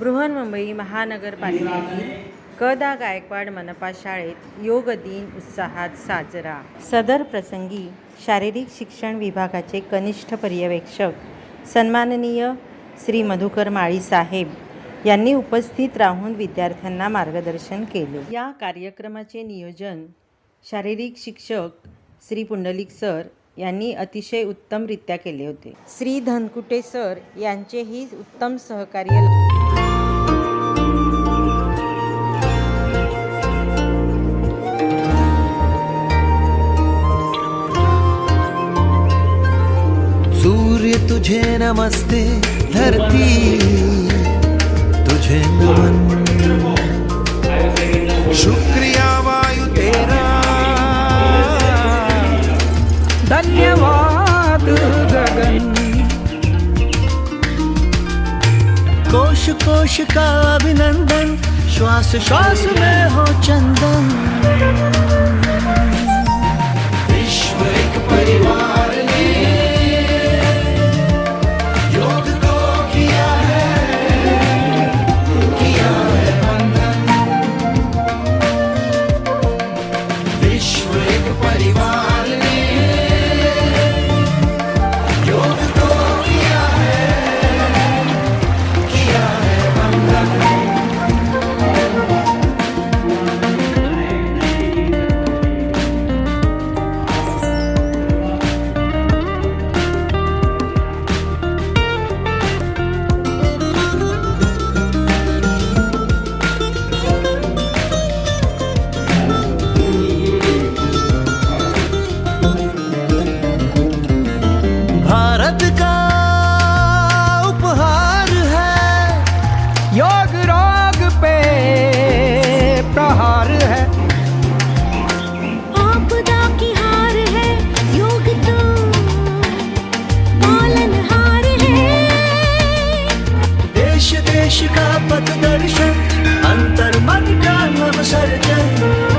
बृहन्मुंबई महानगरपालिकेतील क.दा. गायकवाड मनपा शाळेत योग दिन उत्साहात साजरा। सदर प्रसंगी शारीरिक शिक्षण विभागाचे कनिष्ठ पर्यवेक्षक सन्माननीय श्री मधुकर माळी साहेब यांनी उपस्थित राहून विद्यार्थ्यांना मार्गदर्शन केले। या कार्यक्रमाचे नियोजन शारीरिक शिक्षक श्री पुंडलिक सर यांनी अतिशय उत्तमरित्या केले होते। श्री धनकुटे सर यांचेही उत्तम सहकार्य सूर्य तुझे नमस्ते, धरती तुझे नमन, शुक्रिया वायु तेरा, धन्यवाद गगन, कोश कोश का अभिनंदन, श्वास श्वास में हो चंदन। विश्व एक परिवार ने योग को किया है वंदन। विश्व एक परिवार ने योग को किया है वंदन। भारत का उपहार है, योग रोग पे प्रहार है, आपदा की हार है, योग तो पालनहार है। देश देश का पथ दर्शन, अंतर मन का नव सर्जन।